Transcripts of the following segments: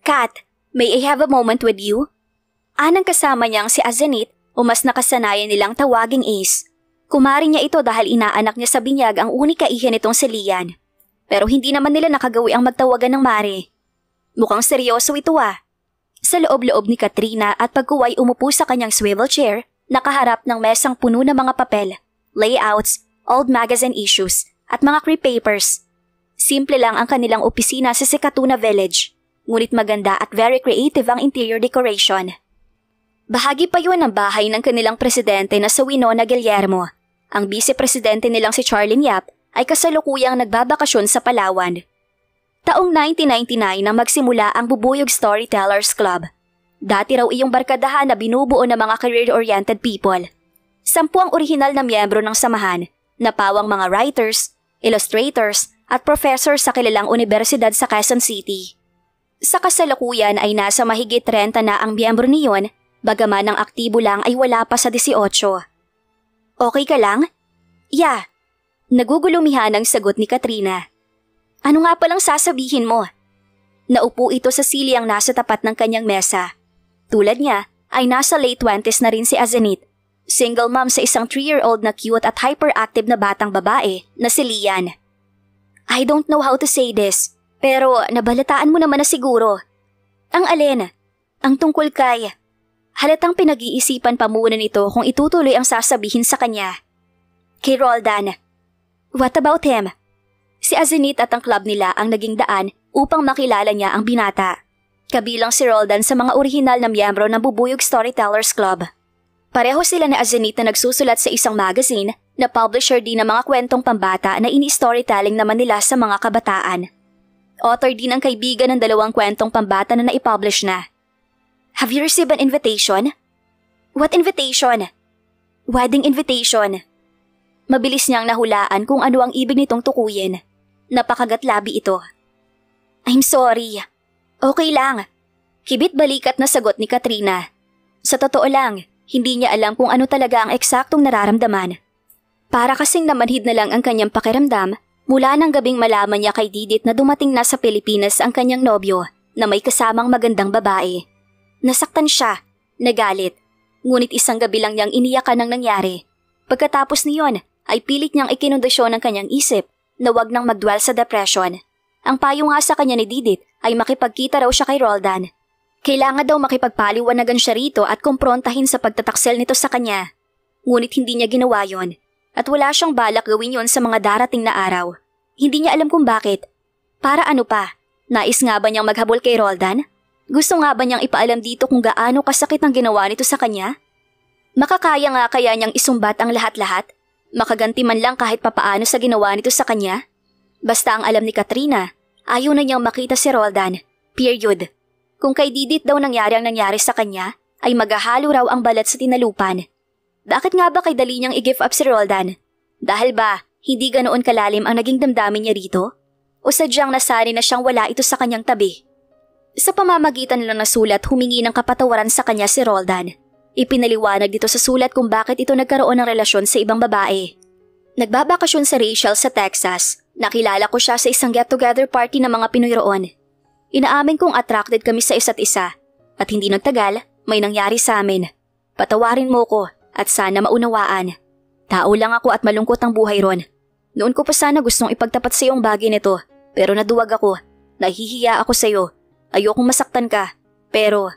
Kat, may I have a moment with you? Anang kasama niyang si Azenit o mas nakasanayan nilang tawaging Ace. Kumari niya ito dahil inaanak niya sa binyag ang unika iha nitong si Lian. Pero hindi naman nila nakagawi ang magtawagan ng Mare. Mukhang seryoso ito ah. Sa loob-loob ni Katrina at pagkuway umupo sa kanyang swivel chair, nakaharap ng mesang puno ng mga papel, layouts, old magazine issues, at mga creep papers. Simple lang ang kanilang opisina sa Sikatuna Village, ngunit maganda at very creative ang interior decoration. Bahagi pa yun ng bahay ng kanilang presidente na si Winona Guillermo. Ang vice-presidente nilang si Charlene Yap ay kasalukuyang nagbabakasyon sa Palawan. Taong 1999 nang magsimula ang Bubuyog Storytellers Club. Dati raw iyong barkadahan na binubuo ng mga career-oriented people. 10 ang orihinal na miyembro ng samahan, na pawang mga writers, illustrators, at professors sa kilalang universidad sa Quezon City. Sa kasalukuyan ay nasa mahigit 30 na ang miyembro niyon, bagaman ang aktibo lang ay wala pa sa 18. Okay ka lang? Yeah. Nagugulumihan ang sagot ni Katrina. Ano nga palang sasabihin mo? Naupo ito sa silyang nasa tapat ng kanyang mesa. Tulad niya ay nasa late 20s na rin si Azenit. Single mom sa isang 3-year-old na cute at hyperactive na batang babae na si Lian. I don't know how to say this, pero nabalataan mo naman na siguro. Ang alin? Ang tungkol kay... Halatang pinag-iisipan pa muna nito kung itutuloy ang sasabihin sa kanya. Kay Roldan. What about him? Si Azenit at ang club nila ang naging daan upang makilala niya ang binata. Kabilang si Roldan sa mga orihinal na miyembro ng Bubuyog Storytellers Club. Pareho sila ni Azenit na nagsusulat sa isang magazine na publisher din ng mga kwentong pambata na ini-storytelling naman nila sa mga kabataan. Author din ang kaibigan ng 2 kwentong pambata na naipublish na. Have you received an invitation? What invitation? Wedding invitation. Mabilis niyang nahulaan kung ano ang ibig nitong tukuyin. Napakagatlabi ito. I'm sorry. Okay lang. Kibit balikat na sagot ni Katrina. Sa totoo lang, hindi niya alam kung ano talaga ang eksaktong nararamdaman. Para kasing namanhid na lang ang kanyang pakiramdam mula ng gabing malaman niya kay Didit na dumating na sa Pilipinas ang kanyang nobyo na may kasamang magandang babae. Nasaktan siya, nagalit, ngunit isang gabi lang niyang iniyakan ang nangyari. Pagkatapos niyon ay pilit niyang ikinundasyon ng kanyang isip na wag nang magdwell sa depression. Ang payo nga sa kanya ni Didit ay makipagkita raw siya kay Roldan. Kailangan daw makipagpaliwanagan siya rito at kumprontahin sa pagtataksel nito sa kanya. Ngunit hindi niya ginawa yon at wala siyang balak gawin yon sa mga darating na araw. Hindi niya alam kung bakit. Para ano pa? Nais nga ba niyang maghabol kay Roldan? Gusto nga ba niyang ipaalam dito kung gaano kasakit ang ginawa nito sa kanya? Makakaya nga kaya niyang isumbat ang lahat-lahat? Makaganti man lang kahit papaano sa ginawa nito sa kanya? Basta ang alam ni Katrina, ayaw na niyang makita si Roldan. Period. Kung kay Didit daw nangyari ang nangyari sa kanya, ay maghahalo raw ang balat sa tinalupan. Bakit nga ba kay dali niyang i-give up si Roldan? Dahil ba, hindi ganoon kalalim ang naging damdamin niya rito? O sadyang nasari na siyang wala ito sa kanyang tabi? Sa pamamagitan lang na sulat, humingi ng kapatawaran sa kanya si Roldan. Ipinaliwanag dito sa sulat kung bakit ito nagkaroon ng relasyon sa ibang babae. Nagbabakasyon sa Rachel sa Texas. Nakilala ko siya sa isang get-together party ng mga Pinoy roon. Inaamin kong attracted kami sa isa't isa. At hindi nagtagal, may nangyari sa amin. Patawarin mo ko at sana maunawaan. Tao lang ako at malungkot ang buhay ron. Noon ko pa sana gustong ipagtapat sa iyo ang bagay nito. Pero naduwag ako. Nahihiya ako sa iyo. Ayokong masaktan ka, pero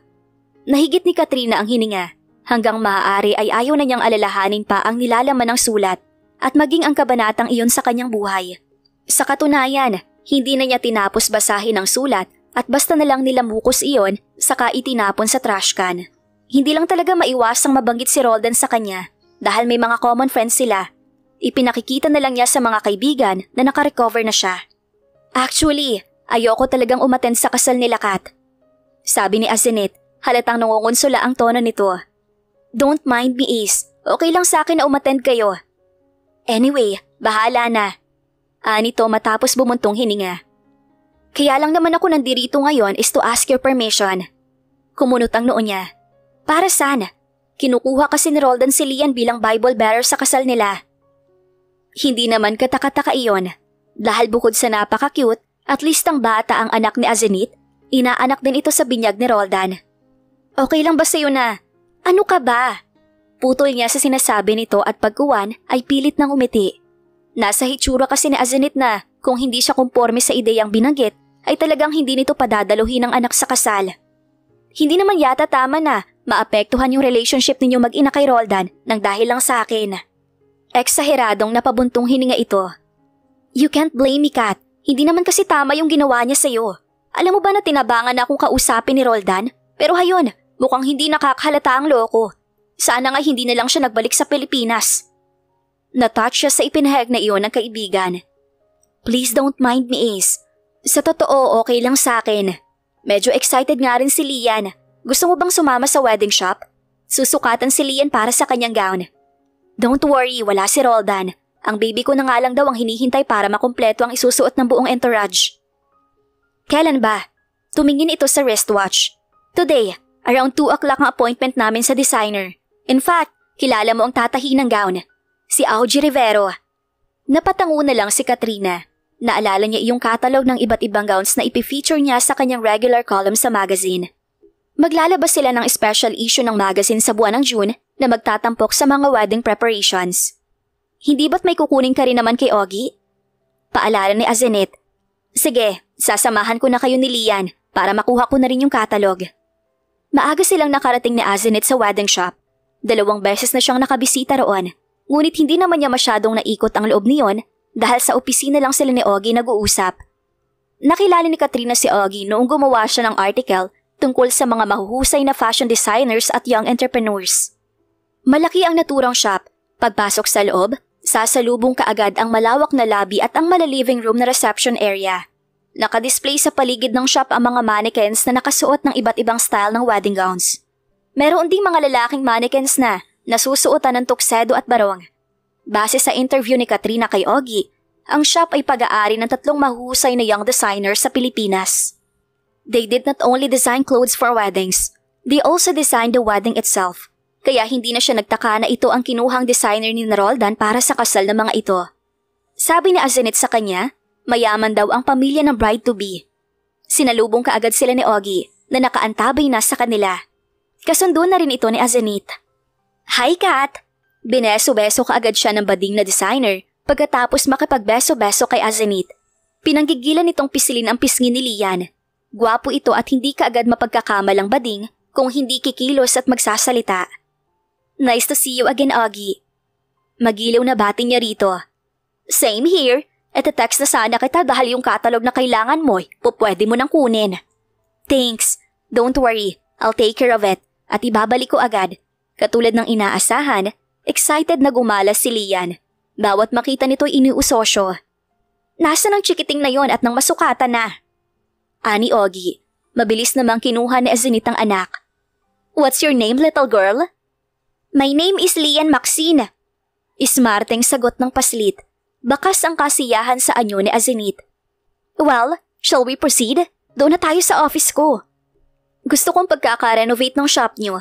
nahigit ni Katrina ang hininga. Hanggang maaari ay ayaw na niyang alalahanin pa ang nilalaman ng sulat at maging ang kabanatang iyon sa kanyang buhay. Sa katunayan, hindi na niya tinapos basahin ang sulat at basta na lang nilamukos iyon saka itinapon sa trash can. Hindi lang talaga maiwasang mabanggit si Roldan sa kanya dahil may mga common friends sila. Ipinakikita na lang niya sa mga kaibigan na nakarecover na siya. Actually, ayoko talagang umattend sa kasal nila Kat. Sabi ni Azenit, halatang nangungonsula ang tono nito. Don't mind me Ace, okay lang sa akin na umattend kayo. Anyway, bahala na. Anito matapos bumuntong hininga. Kaya lang naman ako nandirito ngayon is to ask your permission. Kumunot ang noo niya. Para saan? Kinukuha kasi ni Roldan si Lian bilang Bible bearer sa kasal nila. Hindi naman kataka-taka iyon. Dahil bukod sa napaka-cute, at least ang bata ang anak ni Azenit, Inaanak din ito sa binyag ni Roldan. Okay lang ba sa'yo na? Ano ka ba? Putol niya sa sinasabi nito at pagkuwan ay pilit ng umiti. Nasa hitsura kasi ni Azenit na kung hindi siya kumporme sa ideyang binanggit ay talagang hindi nito padadaluhin ang anak sa kasal. Hindi naman yata tama na maapektuhan yung relationship ninyo mag-ina kay Roldan nang dahil lang sa akin. Eksaheradong napabuntong hininga ito. You can't blame me, Kat. Hindi naman kasi tama yung ginawa niya sa'yo. Alam mo ba na tinabangan na akong kausapin ni Roldan? Pero hayon, mukhang hindi nakakahalata ang loko. Sana nga hindi na lang siya nagbalik sa Pilipinas. Natouch siya sa ipinahayag na iyon ng kaibigan. Please don't mind me, Ace. Sa totoo, okay lang sa akin. Medyo excited nga rin si Lian. Gusto mo bang sumama sa wedding shop? Susukatan si Lian para sa kanyang gown. Don't worry, wala si Roldan. Ang baby ko na nga lang daw ang hinihintay para makumpleto ang isusuot ng buong entourage. Kailan ba? Tumingin ito sa wristwatch. Today, around 2 o'clock ang appointment namin sa designer. In fact, kilala mo ang tatahi ng gown. Si Augie Rivero. Napatango na lang si Katrina. Naalala niya iyong catalog ng iba't ibang gowns na ipifeature niya sa kanyang regular column sa magazine. Maglalabas sila ng special issue ng magazine sa buwan ng June na magtatampok sa mga wedding preparations. Hindi ba't may kukunin ka rin naman kay Augie? Paalala ni Azenit. Sige, sasamahan ko na kayo ni Lian para makuha ko na rin yung catalog. Maaga silang nakarating ni Azenit sa wedding shop. 2 beses na siyang nakabisita roon. Ngunit hindi naman niya masyadong naikot ang loob niyon dahil sa opisina lang sila ni Augie nag-uusap. Nakilala ni Katrina si Augie noong gumawa siya ng article tungkol sa mga mahuhusay na fashion designers at young entrepreneurs. Malaki ang naturang shop. Pagpasok sa loob, sasalubong kaagad ang malawak na lobby at ang mala-living room na reception area. Nakadisplay sa paligid ng shop ang mga mannequins na nakasuot ng iba't ibang style ng wedding gowns. Meron ding mga lalaking mannequins na nasusuotan ng tuxedo at barong. Base sa interview ni Katrina kay Augie, ang shop ay pag-aari ng 3 mahuhusay na young designers sa Pilipinas. They did not only design clothes for weddings, they also designed the wedding itself. Kaya hindi na siya nagtaka na ito ang kinuhang designer ni Roldan para sa kasal ng mga ito. Sabi ni Azenit sa kanya, mayaman daw ang pamilya ng bride-to-be. Sinalubong kaagad sila ni Augie na nakaantabay na sa kanila. Kasundo na rin ito ni Azenit. Hi, Kat! Bineso-beso kaagad siya ng bading na designer pagkatapos makipagbeso-beso kay Azenit. Pinanggigilan nitong pisilin ang pisngi ni Lian. Gwapo ito at hindi kaagad mapagkakamalang bading kung hindi kikilos at magsasalita. Nice to see you again, Augie. Magilaw na bati niya rito. Same here. Text na sana kita dahil yung catalog na kailangan mo, pwede mo nang kunin. Thanks. Don't worry. I'll take care of it. At ibabalik ko agad. Katulad ng inaasahan, excited na gumalas si Lian. Bawat makita nito'y iniusosyo. Nasaan ang chikiting na yon at nang masukatan na? Ani Augie. Mabilis namang kinuha ni Azenit ang anak. What's your name, little girl? My name is Lian Maxine. Ismarteng sagot ng paslit. Bakas ang kasiyahan sa anyo ni Azenit. Well, shall we proceed? Doon na tayo sa office ko. Gusto kong pagkaka-renovate ng shop niyo.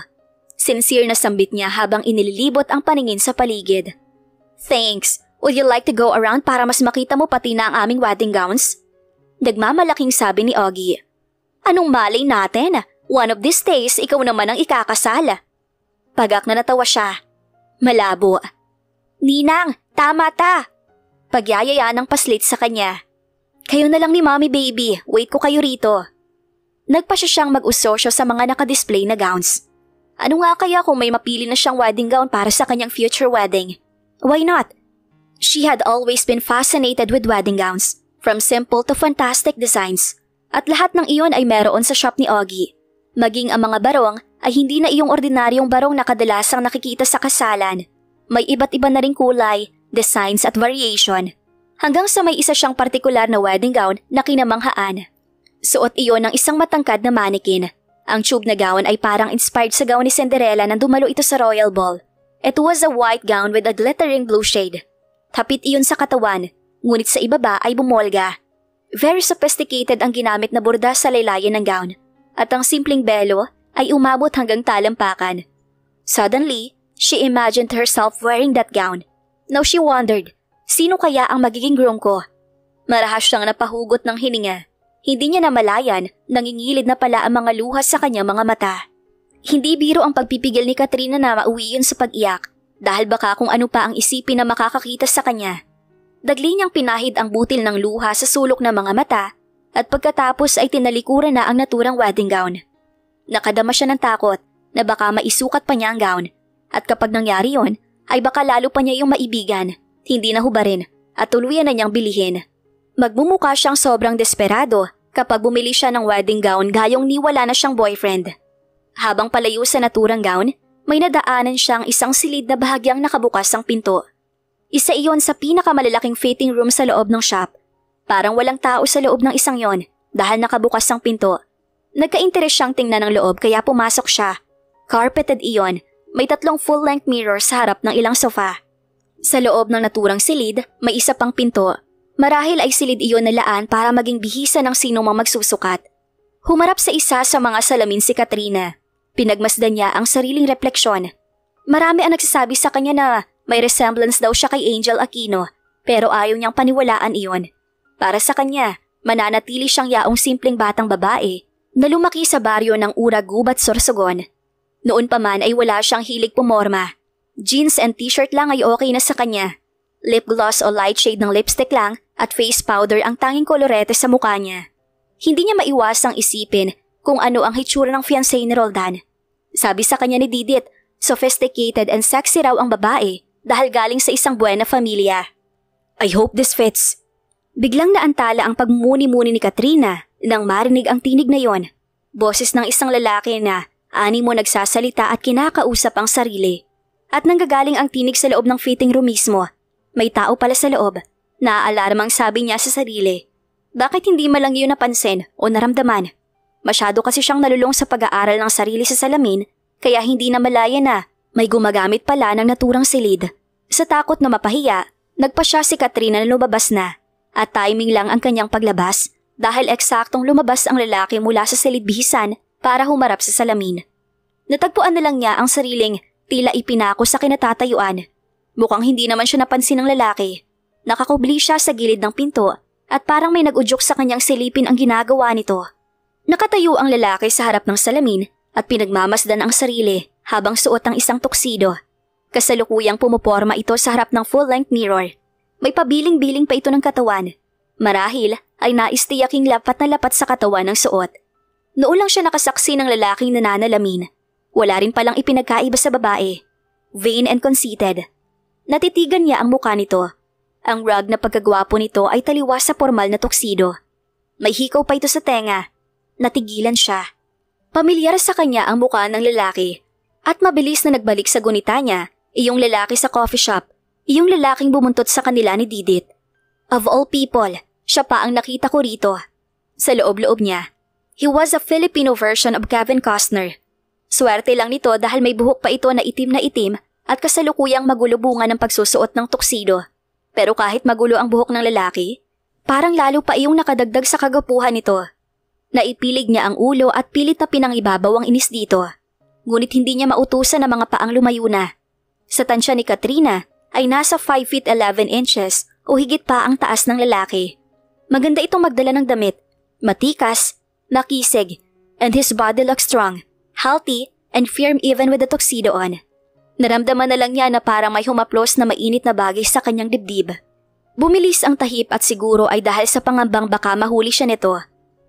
Sincere na sambit niya habang inililibot ang paningin sa paligid. Thanks. Would you like to go around para mas makita mo pati na ang aming wedding gowns? Nagmamalaking sabi ni Augie. Anong malay natin? One of these days, ikaw naman ang ikakasal. Pagak na natawa siya. Malabo. Ninang, tama ta! Pagyayaya ng paslit sa kanya. Kayo na lang ni Mommy Baby, wait ko kayo rito. Nagpa siya siyang mag-usosyo sa mga nakadisplay na gowns. Ano nga kaya kung may mapili na siyang wedding gown para sa kanyang future wedding? Why not? She had always been fascinated with wedding gowns, from simple to fantastic designs. At lahat ng iyon ay meron sa shop ni Augie. Maging ang mga barong ay hindi na iyong ordinaryong barong na kadalasang nakikita sa kasalan. May iba't iba na ring kulay, designs at variation. Hanggang sa may isa siyang partikular na wedding gown na kinamanghaan. Suot iyon ng isang matangkad na mannequin. Ang tube na gown ay parang inspired sa gown ni Cinderella nang dumalo ito sa Royal Ball. It was a white gown with a glittering blue shade. Tapit iyon sa katawan, ngunit sa ibaba ay bumolga. Very sophisticated ang ginamit na borda sa laylayan ng gown. At ang simpleng belo ay umabot hanggang talampakan. Suddenly, she imagined herself wearing that gown. Now she wondered, sino kaya ang magiging groom ko? Marahas siyang napahugot ng hininga. Hindi niya namalayan, nangingilid na pala ang mga luha sa kanyang mga mata. Hindi biro ang pagpipigil ni Katrina na mauwi yun sa pag-iyak dahil baka kung ano pa ang isipin na makakakita sa kanya. Dagli niyang pinahid ang butil ng luha sa sulok ng mga mata at pagkatapos ay tinalikuran na ang naturang wedding gown. Nakadama siya ng takot na baka maisukat pa niya ang gown at kapag nangyari yon ay baka lalo pa niya yung maibigan, hindi na hubarin at tuluyan na niyang bilihin. Magmumukha siyang sobrang desperado kapag bumili siya ng wedding gown gayong niwala na siyang boyfriend. Habang palayo sa naturang gown, may nadaanan siyang isang silid na bahagyang nakabukas ang pinto. Isa iyon sa pinakamalalaking fitting room sa loob ng shop. Parang walang tao sa loob ng isang yon dahil nakabukas ang pinto. Nagka-interes siyang tingnan ng loob kaya pumasok siya. Carpeted iyon, may 3 full-length mirror sa harap ng ilang sofa. Sa loob ng naturang silid, may isa pang pinto. Marahil ay silid iyon na laan para maging bihisa ng sinumang magsusukat. Humarap sa isa sa mga salamin si Katrina. Pinagmasdan niya ang sariling refleksyon. Marami ang nagsasabi sa kanya na may resemblance daw siya kay Angel Aquino pero ayaw niyang paniwalaan iyon. Para sa kanya, mananatili siyang yaong simpleng batang babae na lumaki sa baryo ng Uragubat, Sorsogon. Noon pa man ay wala siyang hilig pumorma. Jeans and t-shirt lang ay okay na sa kanya. Lip gloss o light shade ng lipstick lang at face powder ang tanging kolorete sa mukha niya. Hindi niya maiwasang isipin kung ano ang hitsura ng fiancé ni Roldan. Sabi sa kanya ni Didit, sophisticated and sexy raw ang babae dahil galing sa isang buena familia. I hope this fits. Biglang naantala ang pagmumuni-muni ni Katrina nang marinig ang tinig na yon. Boses ng isang lalaki na animo nagsasalita at kinakausap ang sarili. At nanggagaling ang tinig sa loob ng fitting room mismo. May tao pala sa loob. Naaalarmang sabi niya sa sarili. Bakit hindi man lang yun napansin o naramdaman? Masyado kasi siyang nalulong sa pag-aaral ng sarili sa salamin kaya hindi na malaya na may gumagamit pala ng naturang silid. Sa takot na mapahiya, nagpasya si Katrina na lumabas na at timing lang ang kanyang paglabas dahil eksaktong lumabas ang lalaki mula sa silid bihisan para humarap sa salamin. Natagpuan na lang niya ang sariling tila ipinako sa kinatatayuan. Mukhang hindi naman siya napansin ng lalaki. Nakakubli siya sa gilid ng pinto at parang may nag-udyok sa kanyang silipin ang ginagawa nito. Nakatayo ang lalaki sa harap ng salamin at pinagmamasdan ang sarili habang suot ang isang tuksido. Kasalukuyang pumuporma ito sa harap ng full-length mirror. May pabiling-biling pa ito ng katawan. Marahil ay naistiyaking lapat na lapat sa katawan ng suot. Noon lang siya nakasaksi ng lalaking nananalamin. Wala rin palang ipinagkaiba sa babae. Vain and conceited. Natitigan niya ang mukha nito. Ang rug na pagkagwapo nito ay taliwas sa formal na tuksido. May hikaw pa ito sa tenga. Natigilan siya. Pamilyar sa kanya ang mukha ng lalaki. At mabilis na nagbalik sa gunita niya, iyong lalaki sa coffee shop, iyong lalaking bumuntot sa kanila ni Didit. Of all people, siya pa ang nakita ko rito. Sa loob-loob niya, he was a Filipino version of Kevin Costner. Swerte lang nito dahil may buhok pa ito na itim at kasalukuyang magulo bunga ng pagsusuot ng tuksido. Pero kahit magulo ang buhok ng lalaki, parang lalo pa iyong nakadagdag sa kagapuhan nito. Naipilig niya ang ulo at pilit na pinangibabaw ang inis dito. Ngunit hindi niya mautusan ng mga paang lumayo na. Sa tansya ni Katrina ay nasa 5 feet 11 inches o higit pa ang taas ng lalaki. Maganda itong magdala ng damit, matikas, makisig, and his body looks strong, healthy, and firm even with the tuxedo on. Naramdaman na lang niya na parang may humaplos na mainit na bagay sa kanyang dibdib. Bumilis ang tahip at siguro ay dahil sa pangambang baka mahuli siya nito.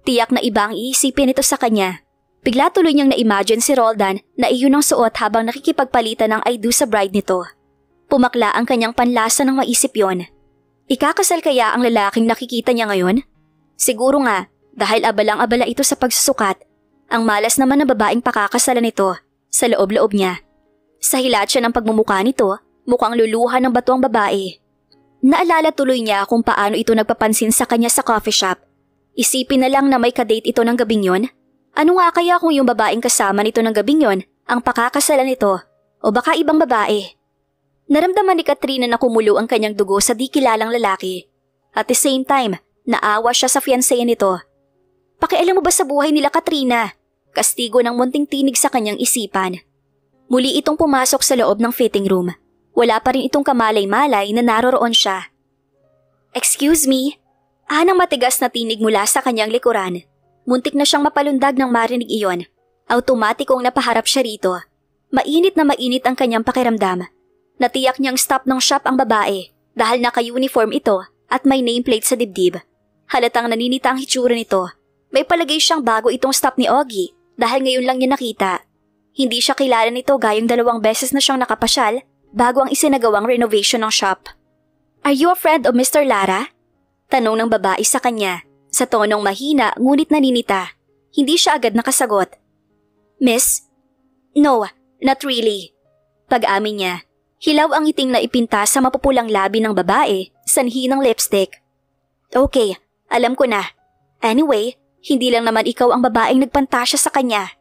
Tiyak na iba ang iisipin nito sa kanya. Bigla tuloy niyang na-imagine si Roldan na iyon ang suot habang nakikipagpalitan ng I do sa bride nito. Pumakla ang kanyang panlasa nang maisip yon. Ikakasal kaya ang lalaking nakikita niya ngayon? Siguro nga, dahil abalang-abala ito sa pagsusukat. Ang malas naman na babaeng pakakasalan nito sa loob-loob niya. Sa hilat siya ng pagmumukha nito, mukhang luluha ng bato ang babae. Naalala tuloy niya kung paano ito nagpapansin sa kanya sa coffee shop. Isipin na lang na may kadate ito ng gabing yon. Ano nga kaya kung yung babaeng kasama nito ng gabing yon ang pakakasalan nito o baka ibang babae? Naramdaman ni Katrina na kumulo ang kanyang dugo sa di kilalang lalaki. At the same time, naawa siya sa fiancé nito. Pakialam mo ba sa buhay nila, Katrina? Kastigo ng munting tinig sa kanyang isipan. Muli itong pumasok sa loob ng fitting room. Wala pa rin itong kamalay-malay na naroroon siya. Excuse me? Anang matigas na tinig mula sa kanyang likuran. Muntik na siyang mapalundag nang marinig iyon. Automatikong napaharap siya rito. Mainit na mainit ang kanyang pakiramdam. Natiyak niyang stop ng shop ang babae dahil naka-uniform ito at may nameplate sa dibdib. Halatang naninita ang hitsura nito. May palagay siyang bago itong stop ni Augie dahil ngayon lang niya nakita. Hindi siya kilala nito gayong 2 beses na siyang nakapasyal bago ang isinagawang renovation ng shop. "Are you a friend of Mr. Lara?" Tanong ng babae sa kanya, sa tonong mahina ngunit naninita. Hindi siya agad nakasagot. "Miss? No, not really." Pag-amin niya, hilaw ang ngiting na ipinta sa mapupulang labi ng babae, sanhi ng lipstick. "Okay, alam ko na. Anyway, hindi lang naman ikaw ang babaeng nagpantasya sa kanya."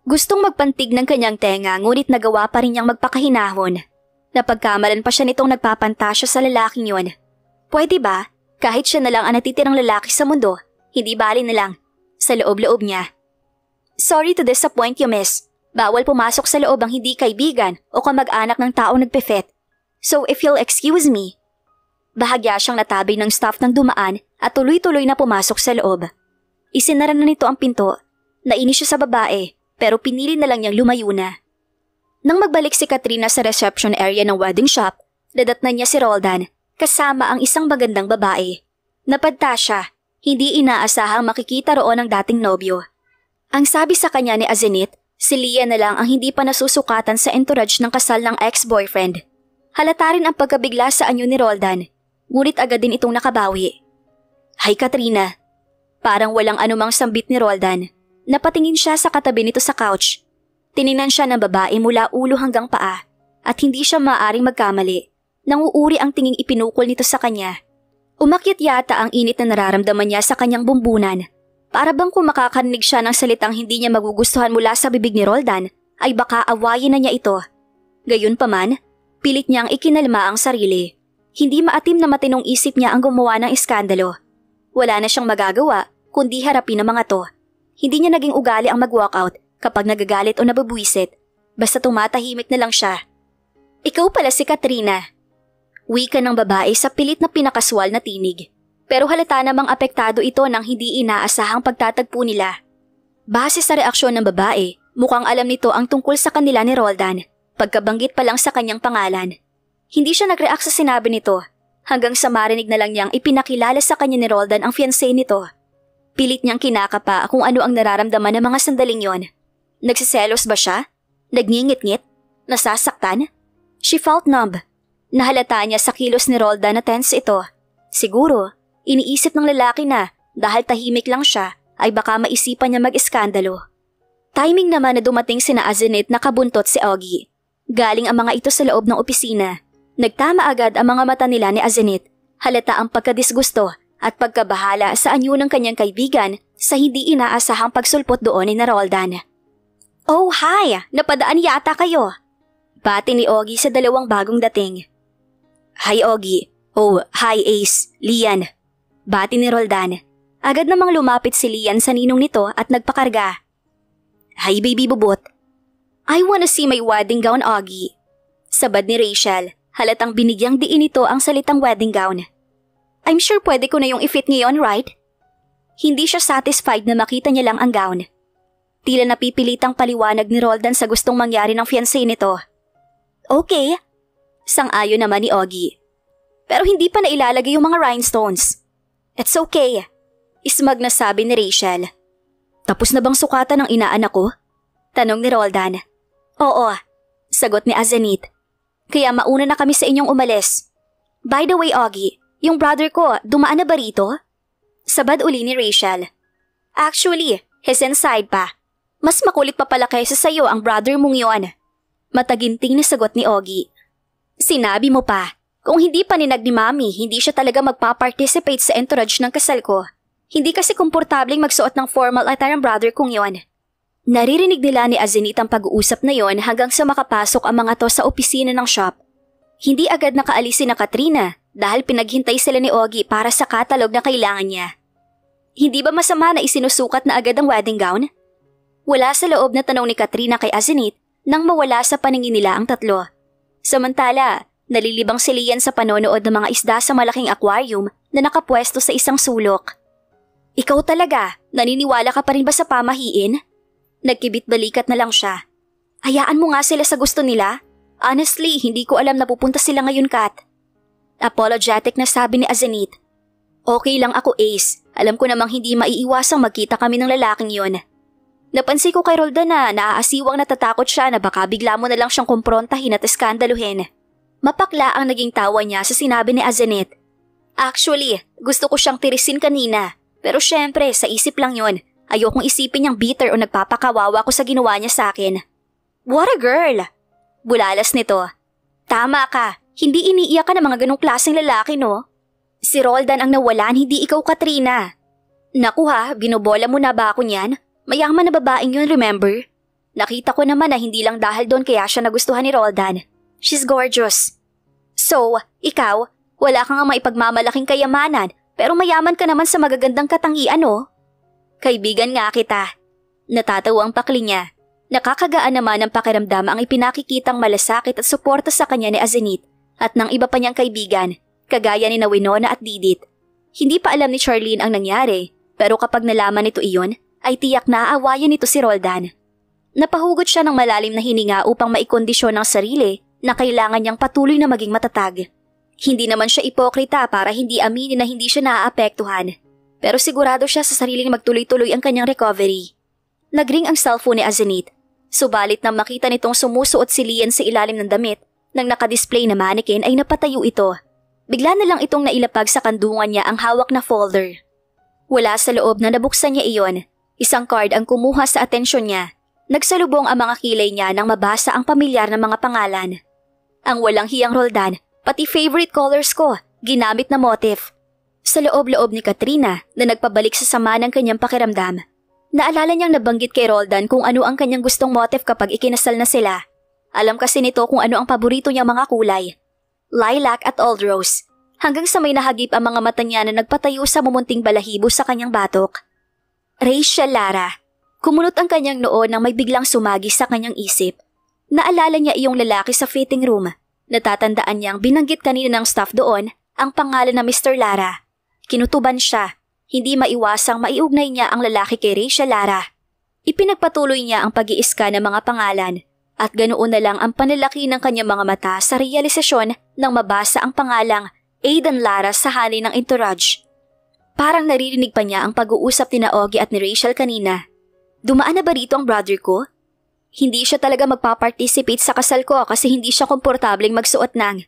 Gustong magpantig ng kanyang tenga ngunit nagawa pa rin niyang magpakahinahon. Napagkamalan pa siya nitong nagpapantasya sa lalaking yon. Pwede ba? Kahit siya na lang ang natitirang lalaki sa mundo, hindi bali na lang. Sa loob-loob niya. "Sorry to disappoint you, miss. Bawal pumasok sa loob ang hindi kaibigan o kamag-anak ng taong nagpefet. So if you'll excuse me." Bahagya siyang natabi ng staff ng dumaan at tuloy-tuloy na pumasok sa loob. Isinara na nito ang pinto. Nainis siya sa babae pero pinili na lang niyang lumayo na. Nang magbalik si Katrina sa reception area ng wedding shop, dadatnan niya si Roldan kasama ang isang magandang babae. Napadta siya, hindi inaasahang makikita roon ang dating nobyo. Ang sabi sa kanya ni Azenit, si Leah na lang ang hindi pa nasusukatan sa entourage ng kasal ng ex-boyfriend. Halata rin ang pagkabigla sa anyo ni Roldan, ngunit agad din itong nakabawi. "Hi Katrina." Parang walang anumang sambit ni Roldan. Napatingin siya sa katabi nito sa couch. Tiningnan siya ng babae mula ulo hanggang paa at hindi siya maaaring magkamali. Nanguuri ang tinging ipinukol nito sa kanya. Umakyat yata ang init na nararamdaman niya sa kanyang bumbunan. Para bang kung makakarinig siya ng salitang hindi niya magugustuhan mula sa bibig ni Roldan, ay baka awayin na niya ito. Gayunpaman, pilit niyang ikinalma ang sarili. Hindi maatim na matinong isip niya ang gumawa ng iskandalo. Wala na siyang magagawa kundi harapin ang mga to. Hindi niya naging ugali ang mag-walkout kapag nagagalit o nabubwisit. Basta tumatahimik na lang siya. "Ikaw pala si Katrina." Wika ng babae sa pilit na pinakaswal na tinig. Pero halata namang apektado ito ng hindi inaasahang pagtatagpo nila. Base sa reaksyon ng babae, mukhang alam nito ang tungkol sa kanila ni Roldan, pagkabanggit pa lang sa kanyang pangalan. Hindi siya nag-react sa sinabi nito, hanggang sa marinig na lang niyang ipinakilala sa kanya ni Roldan ang fiancé nito. Pilit niyang kinakapa kung ano ang nararamdaman ng mga sandaling yon. Nagsiselos ba siya? Nagngingit-ngit? Nasasaktan? She felt numb. Nahalata niya sa kilos ni Roldan na tense ito. Siguro, iniisip ng lalaki na dahil tahimik lang siya ay baka maisipan niya mag-iskandalo. Timing naman na dumating sina Azenit na kabuntot si Augie. Galing ang mga ito sa loob ng opisina. Nagtama agad ang mga mata nila ni Azenit. Halata ang pagkadisgusto at pagkabahala sa anyo ng kanyang kaibigan sa hindi inaasahang pagsulpot doon ni Roldan. "Oh, hi! Napadaan yata kayo." Bati ni Augie sa 2 bagong dating. "Hi Augie." "Oh, hi Ace, Lian." Bati ni Roldan. Agad namang lumapit si Lian sa ninong nito at nagpakarga. "Hi baby bubot." "I wanna see my wedding gown, Augie." Sabad ni Rachel, halatang binigyang diin nito ang salitang wedding gown. "I'm sure pwede ko na yung i-fit ngayon, right?" Hindi siya satisfied na makita niya lang ang gown. Tila napipilitang paliwanag ni Roldan sa gustong mangyari ng fiancé nito. "Okay." Sang-ayon naman ni Augie. "Pero hindi pa nailalagay yung mga rhinestones." "It's okay." Ismag na sabi ni Rachel. "Tapos na bang sukatan ng inaanak ko?" Tanong ni Roldan. "Oo," sagot ni Azenit. "Kaya mauna na kami sa inyong umalis." "By the way, Augie, yung brother ko, dumaan na ba rito?" Sabad uli ni Rachel. "Actually, he's inside pa. Mas makulit pa pala kaysa sa'yo ang brother mong yon." Mataginting na sagot ni Augie. "Sinabi mo pa, kung hindi paninag ni Mami, hindi siya talaga magpa-participate sa entourage ng kasal ko. Hindi kasi komportabling magsuot ng formal attire ang brother kong yon." Naririnig nila ni Azenit ang pag-uusap na yon hanggang sa makapasok ang mga to sa opisina ng shop. Hindi agad nakaalis si Katrina dahil pinaghintay sila ni Augie para sa katalog na kailangan niya. Hindi ba masama na isinusukat na agad ang wedding gown? Wala sa loob na tanong ni Katrina kay Azenit nang mawala sa paningin nila ang tatlo. Samantala, nalilibang si Lian sa panonood ng mga isda sa malaking aquarium na nakapwesto sa isang sulok. Ikaw talaga, naniniwala ka pa rin ba sa pamahiin? Nagkibit balikat na lang siya. Hayaan mo nga sila sa gusto nila. Honestly, hindi ko alam na pupunta sila ngayon, Kat. Apologetic na sabi ni Azenit. Okay lang ako, Ace. Alam ko namang hindi maiiwasang magkita kami ng lalaking yon. Napansin ko kay Roldan na naaasiwang natatakot siya na baka bigla mo na lang siyang kumprontahin at eskandaluhin. Mapakla ang naging tawa niya sa sinabi ni Azenit. Actually, gusto ko siyang tirisin kanina. Pero syempre, sa isip lang yon. Ayokong isipin niyang bitter o nagpapakawawa ko sa ginawa niya sa akin. What a girl! Bulalas nito. Tama ka, hindi iniiyak ka ng mga ganong klaseng lalaki, no? Si Roldan ang nawalan, hindi ikaw, Katrina. Naku ha, binobola mo na ba ako niyan? Mayaman na babaeng yun, remember? Nakita ko naman na hindi lang dahil doon kaya siya nagustuhan ni Roldan. She's gorgeous. So, ikaw, wala kang maipagmamalaking kayamanan, pero mayaman ka naman sa magagandang katangian, no? Kaibigan nga kita. Natatawa ang pakli niya. Nakakagaan naman ang pakiramdam ang ipinakikitang malasakit at suporta sa kanya ni Azenit at ng iba pa niyang kaibigan, kagaya ni Winona at Didit. Hindi pa alam ni Charlene ang nangyari, pero kapag nalaman nito iyon, ay tiyak na aawayan nito si Roldan. Napahugot siya ng malalim na hininga upang maikondisyon ang sarili na kailangan niyang patuloy na maging matatag. Hindi naman siya ipokrita para hindi aminin na hindi siya naaapektuhan, pero sigurado siya sa sariling magtuloy-tuloy ang kanyang recovery. Nagring ang cellphone ni Azenit, subalit nang makita nitong sumusuot si Lian sa ilalim ng damit nang nakadisplay na mannequin ay napatayo ito. Bigla na lang itong nailapag sa kandungan niya ang hawak na folder. Wala sa loob na nabuksan niya iyon. Isang card ang kumuha sa atensyon niya. Nagsalubong ang mga kilay niya nang mabasa ang pamilyar na mga pangalan. Ang walang hiyang Roldan, pati favorite colors ko, ginamit na motif. Sa loob-loob ni Katrina na nagpabalik sa sama ng kanyang pakiramdam. Naalala niyang nabanggit kay Roldan kung ano ang kanyang gustong motif kapag ikinasal na sila. Alam kasi nito kung ano ang paborito niyang mga kulay. Lilac at old rose. Hanggang sa may nahagip ang mga mata niya na nagpatayo sa mumunting balahibo sa kanyang batok. Rachel Lara. Kumunot ang kanyang noo nang may biglang sumagi sa kanyang isip. Naalala niya iyong lalaki sa fitting room. Natatandaan niyang binanggit kanina ng staff doon ang pangalan na Mr. Lara. Kinutuban siya. Hindi maiwasang maiugnay niya ang lalaki kay Rachel Lara. Ipinagpatuloy niya ang pag-iiska ng mga pangalan at ganoon na lang ang panlalaki ng kanyang mga mata sa realisasyon nang mabasa ang pangalang Aidan Lara sa hali ng entourage. Parang naririnig pa niya ang pag-uusap ni Ogie at ni Rachel kanina. Dumaan na ba rito ang brother ko? Hindi siya talaga magpa-participate sa kasal ko kasi hindi siya komportableng magsuot ng.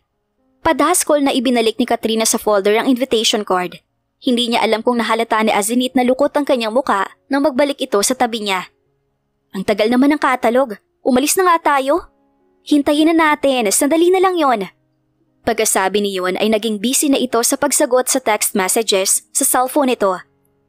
Padaskol na ibinalik ni Katrina sa folder ang invitation card. Hindi niya alam kung nahalata ni Azenit na lukot ang kanyang muka nang magbalik ito sa tabi niya. Ang tagal naman ng katalog. Umalis na nga tayo. Hintayin na natin, sandali na lang yon. Pagkasabi niyon ay naging busy na ito sa pagsagot sa text messages sa cellphone nito.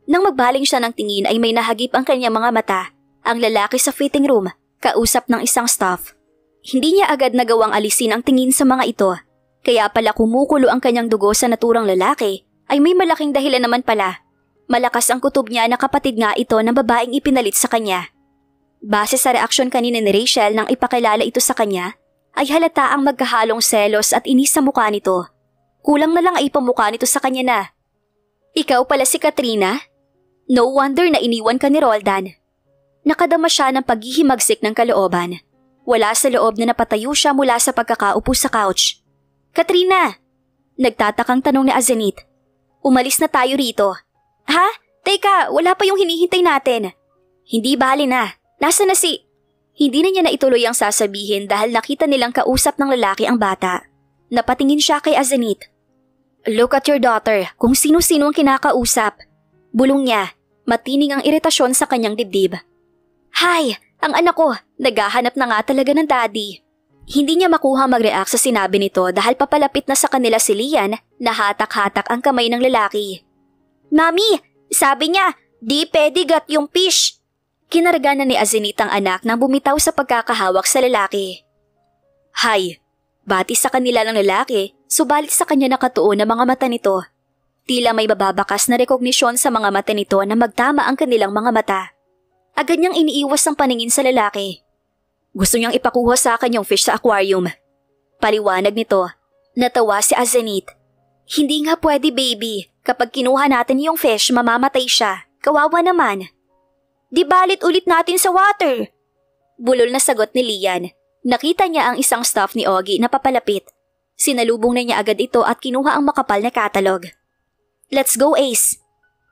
Nang magbaling siya ng tingin ay may nahagip ang kanyang mga mata, ang lalaki sa fitting room, kausap ng isang staff. Hindi niya agad nagawang alisin ang tingin sa mga ito, kaya pala kumukulo ang kanyang dugo sa naturang lalaki ay may malaking dahilan naman pala. Malakas ang kutob niya na kapatid nga ito ng babaeng ipinalit sa kanya. Base sa reaksyon kanina ni Rachel nang ipakilala ito sa kanya, ay halata ang magkahalong selos at inis sa mukha nito. Kulang na lang ay ipamukha nito sa kanya na. Ikaw pala si Katrina? No wonder na iniwan ka ni Roldan. Nakadama siya ng paghihimagsik ng kalooban. Wala sa loob na napatayo siya mula sa pagkakaupo sa couch. Katrina! Nagtatakang tanong ni Azenit. Umalis na tayo rito. Ha? Teka, wala pa yung hinihintay natin. Hindi bali na. Nasaan na si... Hindi na niya naituloy ang sasabihin dahil nakita nilang kausap ng lalaki ang bata. Napatingin siya kay Azenit. Look at your daughter, kung sino-sino ang kinakausap. Bulong niya, matining ang iritasyon sa kanyang dibdib. Hay, ang anak ko, naghahanap na nga talaga ng daddy. Hindi niya makuha mag-react sa sinabi nito dahil papalapit na sa kanila si Lian na hatak-hatak ang kamay ng lalaki. Mami, sabi niya, di pwede gat yung fish. Kinarga na ni Azenit ang anak nang bumitaw sa pagkakahawak sa lalaki. Hay, bati sa kanila ng lalaki, subalit sa kanya nakatuon ang mga mata nito. Tila may bababakas na rekognisyon sa mga mata nito na magtama ang kanilang mga mata. Agad niyang iniiwas ang paningin sa lalaki. Gusto niyang ipakuha sa akin yung fish sa aquarium. Paliwanag nito. Natawa si Azenit. Hindi nga pwede, baby. Kapag kinuha natin yung fish, mamamatay siya. Kawawa naman. Di balit ulit natin sa water. Bulol na sagot ni Lian. Nakita niya ang isang staff ni Ogie na papalapit. Sinalubong na niya agad ito at kinuha ang makapal na catalog. Let's go, Ace.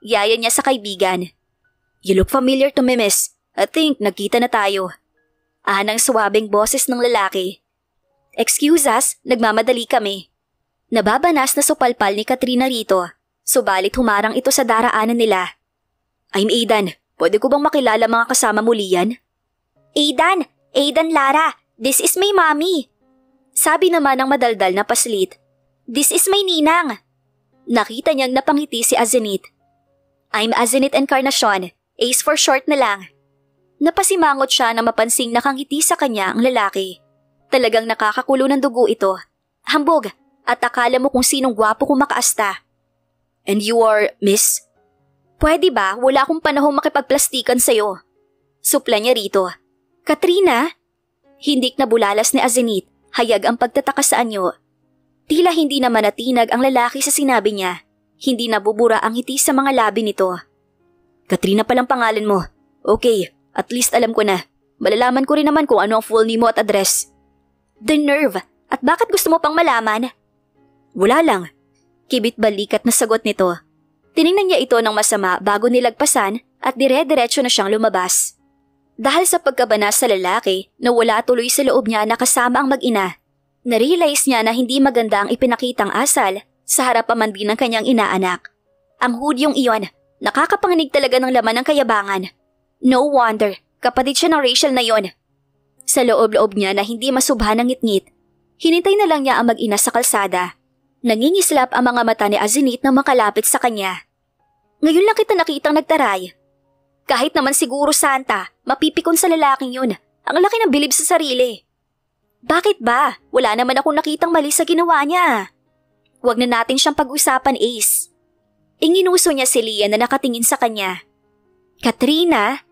Yaya niya sa kaibigan. You look familiar to me, miss. I think nagkita na tayo. Anang suwabing boses ng lalaki. Excuse us, nagmamadali kami. Nababanas na supalpal ni Katrina rito. Subalit humarang ito sa daraanan nila. I'm Aidan. Pwede ko bang makilala mga kasama mo, Lian? Aidan! Aidan Lara! This is my mommy! Sabi naman ng madaldal na paslit. This is my ninang! Nakita niyang napangiti si Azenit. I'm Azenit Encarnacion. Ace for short na lang. Napasimangot siya na mapansing nakangiti sa kanya ang lalaki. Talagang nakakakulo ng dugo ito. Hambog! At akala mo kung sinong gwapo kung makaasta. And you are Miss? Pwede ba? Wala akong panahong makipagplastikan sa'yo. Supla niya rito. Katrina? Hindik na bulalas ni Azenit, hayag ang pagtataka sa anyo. Tila hindi naman natinag ang lalaki sa sinabi niya. Hindi nabubura ang ngiti sa mga labi nito. Katrina palang pangalan mo. Okay, at least alam ko na. Malalaman ko rin naman kung ano ang full name mo at address. The nerve! At bakit gusto mo pang malaman? Wala lang. Kibit balikat na sagot nito. Tiningnan niya ito ng masama bago nilagpasan at dire-diretso na siyang lumabas. Dahil sa pagkabanas sa lalaki na wala tuloy sa loob niya na kasama ang mag-ina, narealize niya na hindi maganda ang ipinakitang asal sa harapan din ng kanyang inaanak. Ang hudyong iyon, nakakapanginig talaga ng laman ng kayabangan. No wonder, kapatid siya ng Rachel na yon. Sa loob-loob niya na hindi masubhan ng ngit-ngit, hinintay na lang niya ang mag-ina sa kalsada. Nangingislap ang mga mata ni Azenit na makalapit sa kanya. Ngayon lang kita nakitang nagtaray. Kahit naman siguro Santa, mapipikon sa lalaking yun. Ang laki ng bilib sa sarili. Bakit ba? Wala naman akong nakitang mali sa ginawa niya. Huwag na natin siyang pag-usapan, Ace. Inginuso niya si Lian na nakatingin sa kanya. Katrina?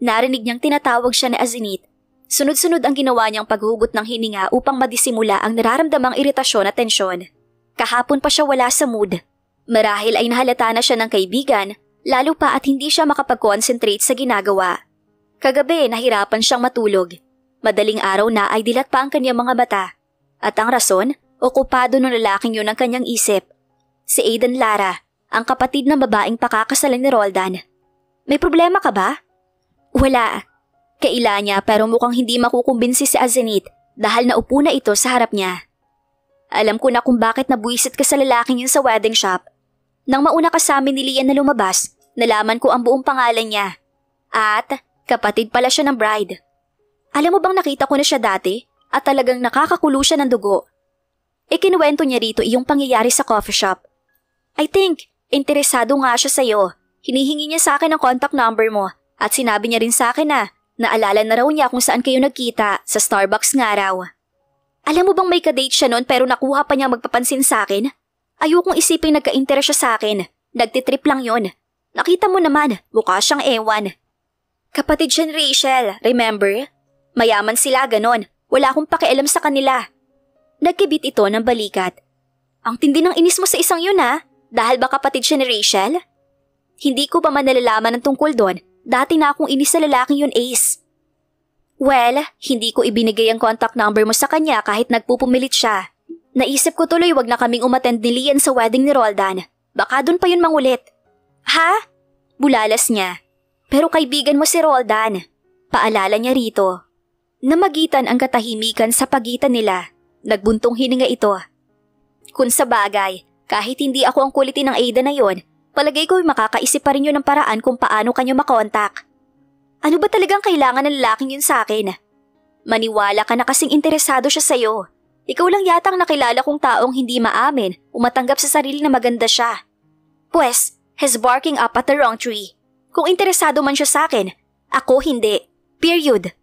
Narinig niyang tinatawag siya ni Azenit. Sunod-sunod ang ginawa niyang paghugot ng hininga upang madisimula ang nararamdamang iritasyon at tensyon. Kahapon pa siya wala sa mood. Marahil ay nahalata na siya ng kaibigan, lalo pa at hindi siya makapag-concentrate sa ginagawa. Kagabi, nahirapan siyang matulog. Madaling araw na ay dilat pa ang kanyang mga mata. At ang rason, okupado ng lalaking yun ang kanyang isip. Si Aidan Lara, ang kapatid ng babaeng pakakasalan ni Roldan. May problema ka ba? Wala. Kaila niya pero mukhang hindi makukumbinsi si Azenit dahil naupo na ito sa harap niya. Alam ko na kung bakit nabuisit ka sa lalaking yun sa wedding shop. Nang mauna ka sa amin ni Lian na lumabas, nalaman ko ang buong pangalan niya. At kapatid pala siya ng bride. Alam mo bang nakita ko na siya dati at talagang nakakakulo siya ng dugo. Ikinuwento niya rito iyong pangyayari sa coffee shop. I think, interesado nga siya sa'yo. Hinihingi niya sa akin ang contact number mo at sinabi niya rin sa akin na naalala na raw niya kung saan kayo nagkita sa Starbucks nga raw. Alam mo bang may kadate siya noon pero nakuha pa niya magpapansin sa akin? Ayokong isipin nagka-interest siya sa akin. Nagtitrip lang yon. Nakita mo naman, mukha siyang ewan. Kapatid siya ni Rachel, remember? Mayaman sila, ganon. Wala akong pakialam sa kanila. Nagkibit ito ng balikat. Ang tindi ng inis mo sa isang yun ha? Dahil ba kapatid siya ni Rachel? Hindi ko pa man nalalaman ng tungkol doon. Dati na akong inis sa lalaking yun, Ace. Well, hindi ko ibinigay ang contact number mo sa kanya kahit nagpupumilit siya. Naisip ko tuloy wag na kaming umattend ni Lian sa wedding ni Roldan. Baka doon pa yun mangulit. Ha? Bulalas niya. Pero kaibigan mo si Roldan. Paalala niya rito. Namagitan ang katahimikan sa pagitan nila. Nagbuntong hininga ito. Kung sa bagay, kahit hindi ako ang kulitin ng Aidan na yon, palagay ko makakaisip pa rin yun ng paraan kung paano kanyo makontak. Ano ba talagang kailangan ng lalaking yun sa akin? Maniwala ka na kasing interesado siya sa'yo. Ikaw lang yatang nakilala kong taong hindi maamin o matanggap sa sarili na maganda siya. Pwes, he's barking up at the wrong tree. Kung interesado man siya sa akin, ako hindi. Period.